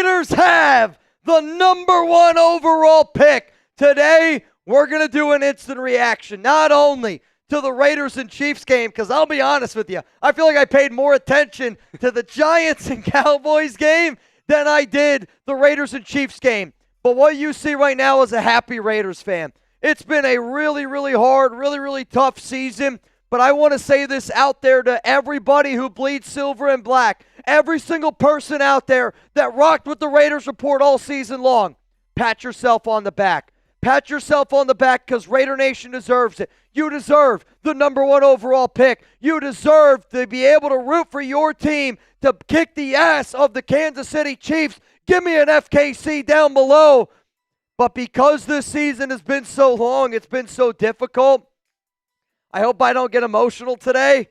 Raiders have the #1 overall pick. Today, we're going to do an instant reaction, not only to the Raiders and Chiefs game, because I'll be honest with you, I feel like I paid more attention to the Giants and Cowboys game than I did the Raiders and Chiefs game. But what you see right now is a happy Raiders fan. It's been a really, really hard, really, really tough season. But I want to say this out there to everybody who bleeds silver and black. Every single person out there that rocked with the Raiders Report all season long. Pat yourself on the back. Pat yourself on the back because Raider Nation deserves it. You deserve the #1 overall pick. You deserve to be able to root for your team to kick the ass of the Kansas City Chiefs. Give me an FKC down below. But because this season has been so long, it's been so difficult, I hope I don't get emotional today,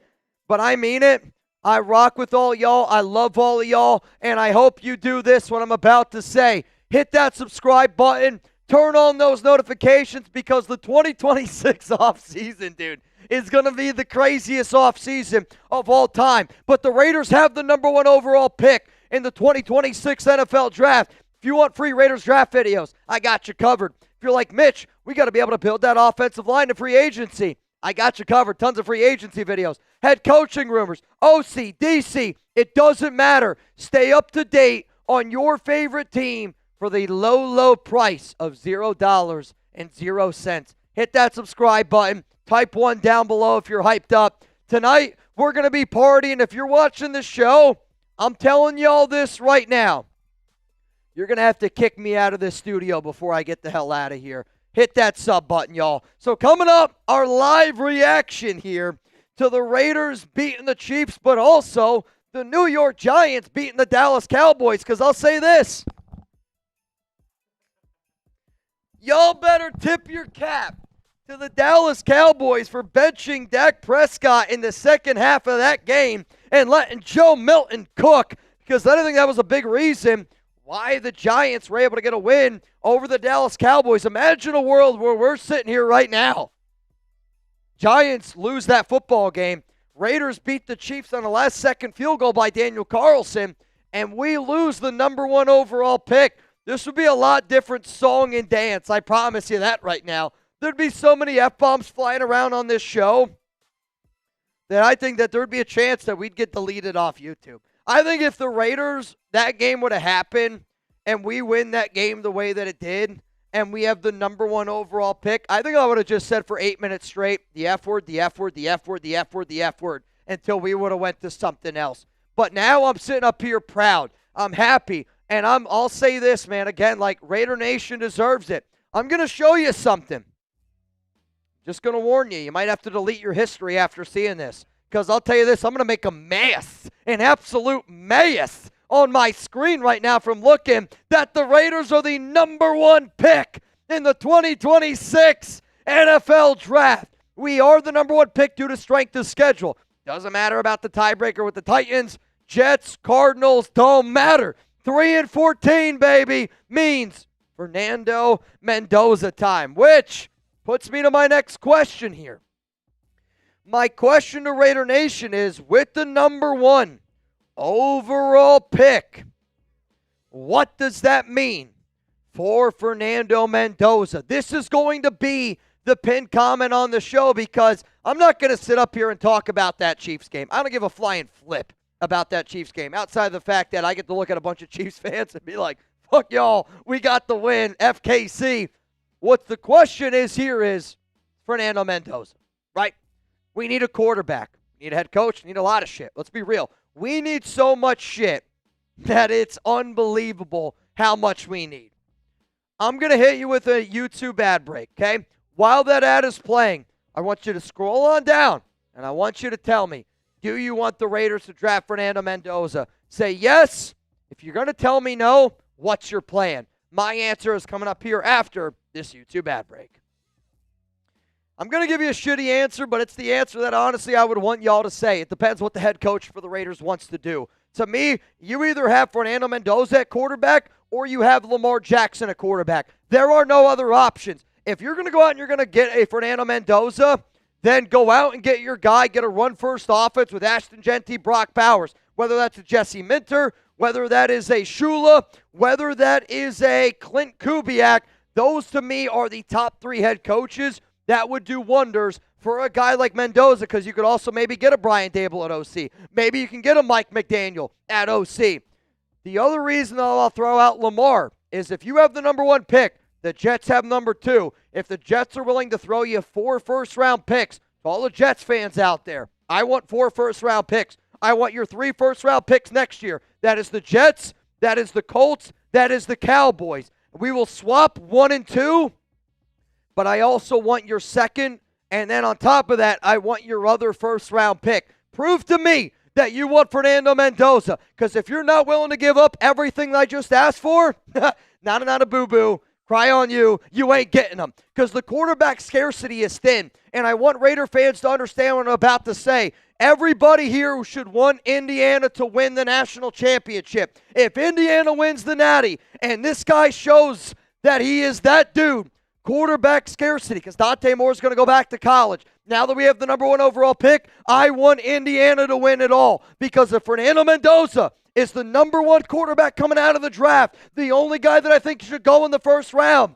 but I mean it. I rock with all y'all. I love all of y'all, and I hope you do this, what I'm about to say. Hit that subscribe button. Turn on those notifications because the 2026 offseason, dude, is going to be the craziest offseason of all time. But the Raiders have the #1 overall pick in the 2026 NFL Draft. If you want free Raiders draft videos, I got you covered. If you're like, Mitch, we got to be able to build that offensive line to free agency. I got you covered. Tons of free agency videos. Head coaching rumors. OC, DC. It doesn't matter. Stay up to date on your favorite team for the low, low price of $0.00. Hit that subscribe button. Type 1 down below if you're hyped up. Tonight, we're going to be partying. If you're watching the show, I'm telling y'all this right now. You're going to have to kick me out of this studio before I get the hell out of here. Hit that sub button, y'all. So coming up, our live reaction here to the Raiders beating the Chiefs, but also the New York Giants beating the Dallas Cowboys. Because I'll say this. Y'all better tip your cap to the Dallas Cowboys for benching Dak Prescott in the second half of that game and letting Joe Milton cook. Because I think that was a big reason why the Giants were able to get a win over the Dallas Cowboys. Imagine a world where we're sitting here right now. Giants lose that football game. Raiders beat the Chiefs on a last-second field goal by Daniel Carlson, and we lose the #1 overall pick. This would be a lot different song and dance. I promise you that right now. There'd be so many F-bombs flying around on this show that I think that there'd be a chance that we'd get deleted off YouTube. I think if the Raiders, that game would have happened, and we win that game the way that it did, and we have the #1 overall pick, I think I would have just said for 8 minutes straight, the F word, the F word, the F word, the F word, the F word, until we would have went to something else. But now I'm sitting up here proud. I'm happy, and I'll say this, man, again, like Raider Nation deserves it. I'm going to show you something. Just going to warn you, you might have to delete your history after seeing this. Because I'll tell you this, I'm going to make a mess, an absolute mess on my screen right now from looking that the Raiders are the #1 pick in the 2026 NFL Draft. We are the #1 pick due to strength of schedule. Doesn't matter about the tiebreaker with the Titans, Jets, Cardinals, don't matter. 3-14, baby, means Fernando Mendoza time, which puts me to my next question here. My question to Raider Nation is, with the #1 overall pick, what does that mean for Fernando Mendoza? This is going to be the pinned comment on the show because I'm not going to sit up here and talk about that Chiefs game. I don't give a flying flip about that Chiefs game, outside of the fact that I get to look at a bunch of Chiefs fans and be like, fuck y'all, we got the win, FKC. What the question is here is Fernando Mendoza, right? We need a quarterback. We need a head coach. We need a lot of shit. Let's be real. We need so much shit that it's unbelievable how much we need. I'm going to hit you with a YouTube ad break, okay? While that ad is playing, I want you to scroll on down, and I want you to tell me, do you want the Raiders to draft Fernando Mendoza? Say yes. If you're going to tell me no, what's your plan? My answer is coming up here after this YouTube ad break. I'm going to give you a shitty answer, but it's the answer that honestly I would want y'all to say. It depends what the head coach for the Raiders wants to do. To me, you either have Fernando Mendoza at quarterback or you have Lamar Jackson at quarterback. There are no other options. If you're going to go out and you're going to get a Fernando Mendoza, then go out and get your guy, get a run-first offense with Ashton Genty, Brock Bowers, whether that's a Jesse Minter whether that is a Shula, whether that is a Clint Kubiak, those to me are the top 3 head coaches that would do wonders for a guy like Mendoza, because you could also maybe get a Brian Dable at OC. Maybe you can get a Mike McDaniel at OC. The other reason that I'll throw out Lamar is if you have the number 1 pick, the Jets have number 2. If the Jets are willing to throw you 4 first-round picks, to all the Jets fans out there, I want 4 first-round picks. I want your 3 first-round picks next year. That is the Jets, that is the Colts, that is the Cowboys. We will swap 1 and 2, but I also want your second, and then on top of that, I want your other first-round pick. Prove to me that you want Fernando Mendoza, because if you're not willing to give up everything that I just asked for, not a boo-boo, cry on you, you ain't getting them, because the quarterback scarcity is thin, and I want Raider fans to understand what I'm about to say. Everybody here should want Indiana to win the national championship. If Indiana wins the Natty, and this guy shows that he is that dude, quarterback scarcity, because Dante Moore is going to go back to college. Now that we have the number 1 overall pick, I want Indiana to win it all, because if Fernando Mendoza is the number 1 quarterback coming out of the draft, the only guy that I think should go in the first round,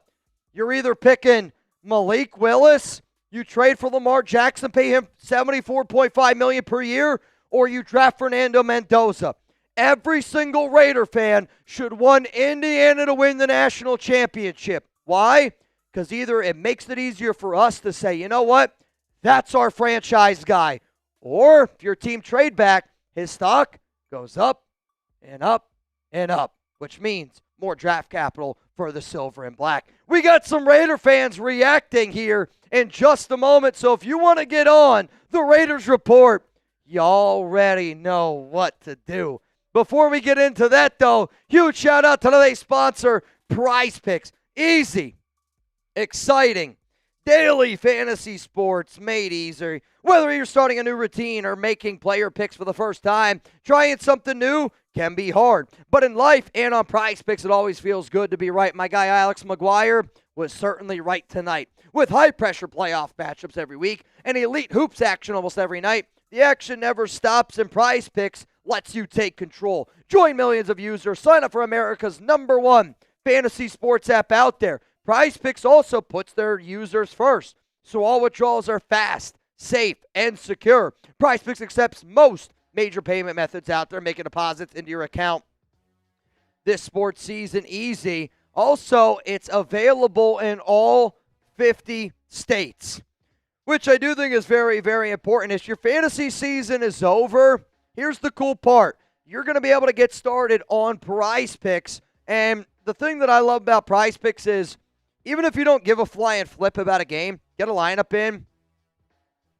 you're either picking Malik Willis, you trade for Lamar Jackson, pay him $74.5 million per year, or you draft Fernando Mendoza. Every single Raider fan should want Indiana to win the national championship. Why? Because either it makes it easier for us to say, you know what, that's our franchise guy. Or if your team trade back, his stock goes up and up and up, which means more draft capital for the silver and black. We got some Raider fans reacting here in just a moment, so if you want to get on the Raiders Report, you already know what to do. Before we get into that, though, huge shout out to today's sponsor, Prize Picks. Easy, exciting, daily fantasy sports made easy. Whether you're starting a new routine or making player picks for the first time, trying something new can be hard. But in life and on Prize Picks, it always feels good to be right. My guy Alex McGuire was certainly right tonight. With high-pressure playoff matchups every week and elite hoops action almost every night, the action never stops, and Prize Picks lets you take control. Join millions of users. Sign up for America's number 1 fantasy sports app out there. Prize Picks also puts their users first, so all withdrawals are fast, safe, and secure. Prize Picks accepts most major payment methods out there, making deposits into your account this sports season easy. Also, it's available in all 50 states, which I do think is very, very important. As your fantasy season is over, here's the cool part. You're going to be able to get started on Prize Picks, and the thing that I love about Prize Picks is even if you don't give a flying flip about a game, get a lineup in,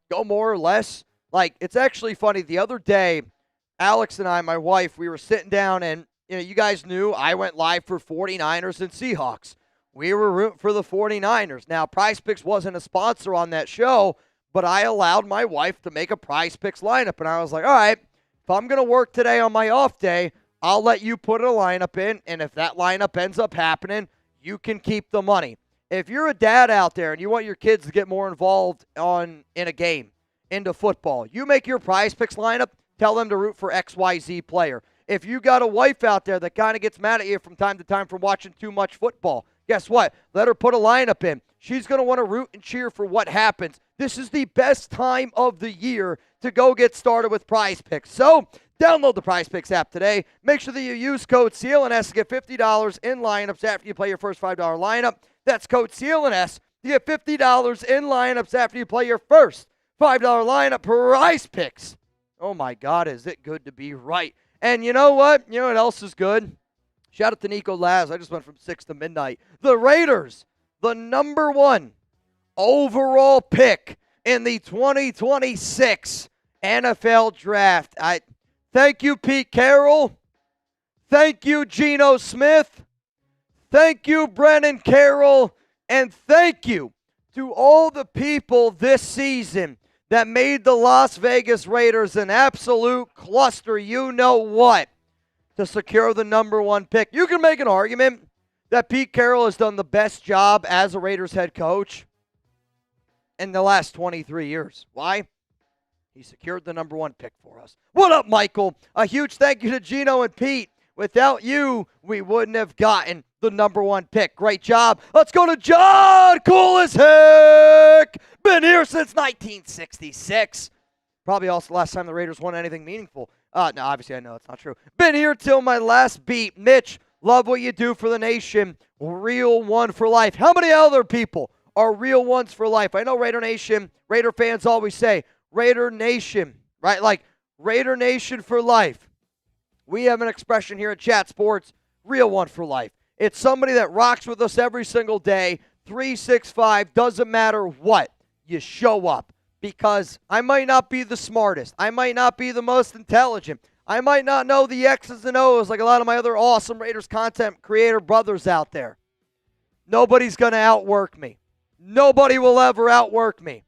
go more or less. Like, it's actually funny. The other day, Alex and I, my wife, we were sitting down, and you guys knew I went live for 49ers and Seahawks. We were rooting for the 49ers. Now, Prize Picks wasn't a sponsor on that show, but I allowed my wife to make a Prize Picks lineup, and I was like, all right, if I'm going to work today on my off day, I'll let you put a lineup in, and if that lineup ends up happening, you can keep the money. If you're a dad out there and you want your kids to get more involved in a game, into football, you make your Prize Picks lineup, tell them to root for XYZ player. If you got a wife out there that kind of gets mad at you from time to time for watching too much football, guess what? Let her put a lineup in. She's going to want to root and cheer for what happens. This is the best time of the year to go get started with Prize Picks. So, download the Prize Picks app today. Make sure that you use code CLNS to get $50 in lineups after you play your first $5 lineup. That's code CLNS to get $50 in lineups after you play your first $5 lineup. Prize Picks. Oh my God, is it good to be right. And you know what? You know what else is good? Shout out to Nico Laz. I just went from 6 to midnight. The Raiders, the number 1 overall pick in the 2026 NFL Draft. Thank you, Pete Carroll. Thank you, Geno Smith. Thank you, Brennan Carroll. And thank you to all the people this season that made the Las Vegas Raiders an absolute cluster, you know what, to secure the number 1 pick. You can make an argument that Pete Carroll has done the best job as a Raiders head coach in the last 23 years. Why? He secured the number 1 pick for us. What up, Michael? A huge thank you to Gino and Pete. Without you, we wouldn't have gotten the number 1 pick. Great job. Let's go to John. Cool as heck. Been here since 1966. Probably also the last time the Raiders won anything meaningful. No, obviously I know it's not true. Been here till my last beat. Mitch, love what you do for the nation. Real one for life. How many other people are real ones for life? I know Raider Nation, Raider fans always say, Raider Nation, right? Like, Raider Nation for life. We have an expression here at Chat Sports, real one for life. It's somebody that rocks with us every single day, 365, doesn't matter what. You show up. Because I might not be the smartest. I might not be the most intelligent. I might not know the X's and O's like a lot of my other awesome Raiders content creator brothers out there. Nobody's going to outwork me. Nobody will ever outwork me.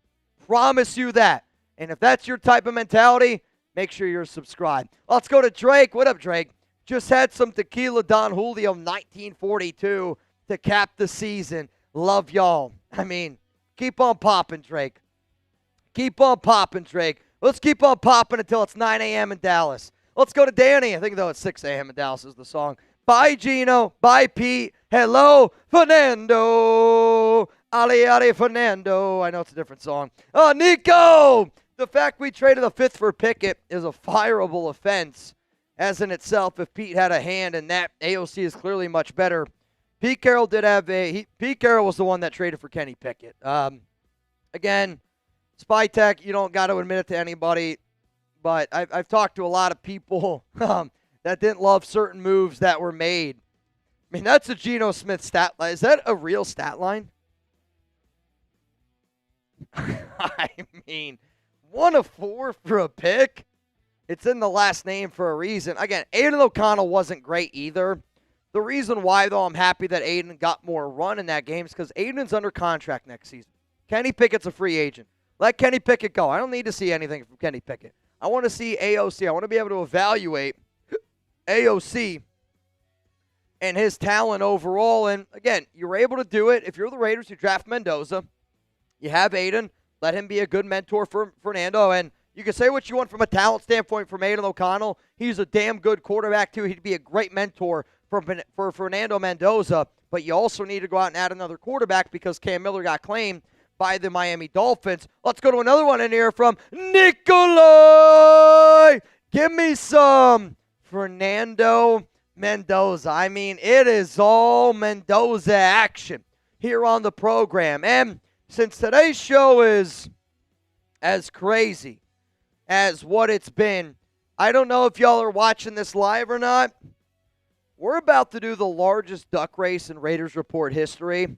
Promise you that. And if that's your type of mentality, make sure you're subscribed. Let's go to Drake. What up, Drake? Just had some tequila Don Julio 1942 to cap the season. Love y'all. I mean, keep on popping, Drake. Keep on popping, Drake. Let's keep on popping until it's 9 a.m. in Dallas. Let's go to Danny. I think, though, it's 6 a.m. in Dallas is the song. Bye, Geno. Bye, Pete. Hello, Fernando. Ali Fernando. I know it's a different song. Oh, Nico. The fact we traded a 5th for Pickett is a fireable offense as in itself if Pete had a hand in that. AOC is clearly much better. Pete Carroll did have Pete Carroll was the one that traded for Kenny Pickett. Again, Spy Tech, you don't got to admit it to anybody, but I've talked to a lot of people that didn't love certain moves that were made. I mean, that's a Geno Smith stat line. Is that a real stat line? I mean, 1 of 4 for a pick? It's in the last name for a reason. Again, Aiden O'Connell wasn't great either. The reason why, though, I'm happy that Aiden got more run in that game is because Aiden's under contract next season. Kenny Pickett's a free agent. Let Kenny Pickett go. I don't need to see anything from Kenny Pickett. I want to see AOC. I want to be able to evaluate AOC and his talent overall. And, again, you were able to do it. If you're the Raiders, you draft Mendoza. You have Aiden. Let him be a good mentor for Fernando. And you can say what you want from a talent standpoint from Aiden O'Connell. He's a damn good quarterback, too. He'd be a great mentor for Fernando Mendoza. But you also need to go out and add another quarterback because Cam Miller got claimed by the Miami Dolphins. Let's go to another one in here from Nikolai. Give me some Fernando Mendoza. I mean, it is all Mendoza action here on the program. And since today's show is as crazy as what it's been, I don't know if y'all are watching this live or not. We're about to do the largest duck race in Raiders Report history.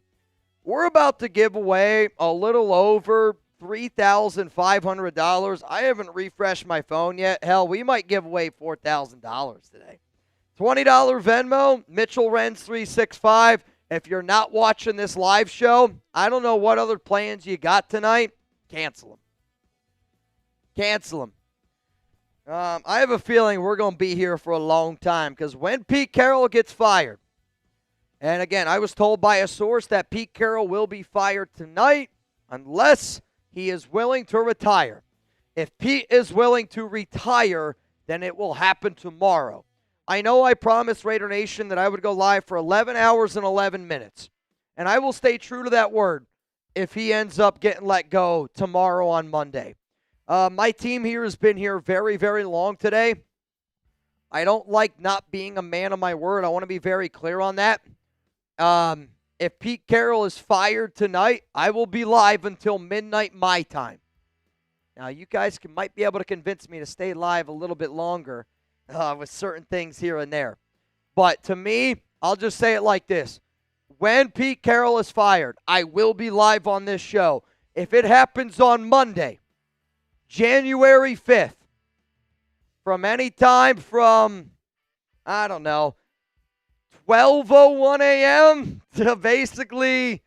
We're about to give away a little over $3,500. I haven't refreshed my phone yet. Hell, we might give away $4,000 today. $20 Venmo, Mitchell Renz 365. If you're not watching this live show, I don't know what other plans you got tonight. Cancel them. Cancel them. I have a feeling we're going to be here for a long time because when Pete Carroll gets fired, and again, I was told by a source that Pete Carroll will be fired tonight unless he is willing to retire. If Pete is willing to retire, then it will happen tomorrow. I know I promised Raider Nation that I would go live for 11 hours and 11 minutes. And I will stay true to that word if he ends up getting let go tomorrow on Monday. My team here has been here very, very long today. I don't like not being a man of my word. I want to be very clear on that. If Pete Carroll is fired tonight, I will be live until midnight my time. Now, you guys might be able to convince me to stay live a little bit longer with certain things here and there. But to me, I'll just say it like this. When Pete Carroll is fired, I will be live on this show. If it happens on Monday, January 5th, from any time from, I don't know, 12:01 a.m. to basically,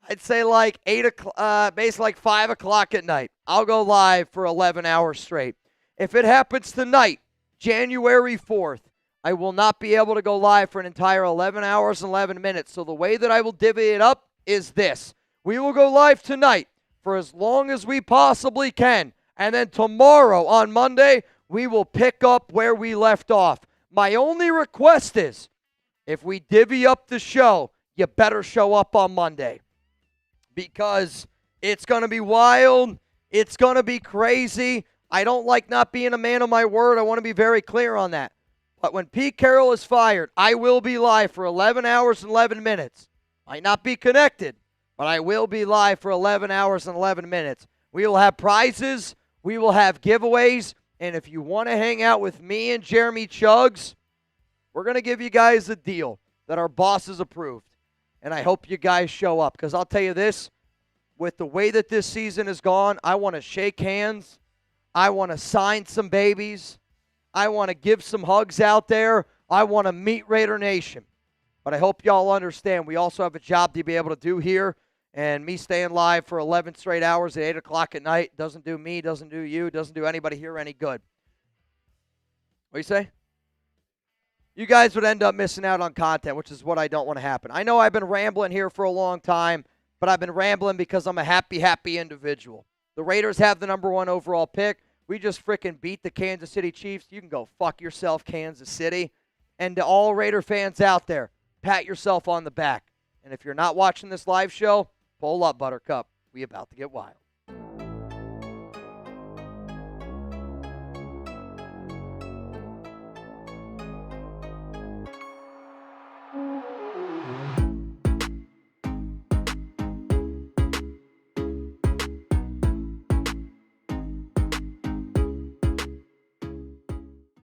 I'd say like 8 o'clock, basically like 5 o'clock at night. I'll go live for 11 hours straight. If it happens tonight, January 4th, I will not be able to go live for an entire 11 hours and 11 minutes. So the way that I will divvy it up is this. We will go live tonight for as long as we possibly can. And then tomorrow on Monday, we will pick up where we left off. My only request is, if we divvy up the show, you better show up on Monday. Because it's going to be wild. It's going to be crazy. I don't like not being a man of my word. I want to be very clear on that. But when Pete Carroll is fired, I will be live for 11 hours and 11 minutes. Might not be connected, but I will be live for 11 hours and 11 minutes. We will have prizes. We will have giveaways. And if you want to hang out with me and Jeremy Chuggs, we're going to give you guys a deal that our boss has approved. And I hope you guys show up. Because I'll tell you this, with the way that this season has gone, I want to shake hands. I want to sign some babies. I want to give some hugs out there. I want to meet Raider Nation. But I hope y'all understand we also have a job to be able to do here. And me staying live for 11 straight hours at 8 o'clock at night doesn't do me, doesn't do you, doesn't do anybody here any good. What do you say? You guys would end up missing out on content, which is what I don't want to happen. I know I've been rambling here for a long time, but I've been rambling because I'm a happy individual. The Raiders have the #1 overall pick. We just freaking beat the Kansas City Chiefs. You can go fuck yourself, Kansas City. And to all Raider fans out there, pat yourself on the back. And if you're not watching this live show, pull up, Buttercup. We about to get wild.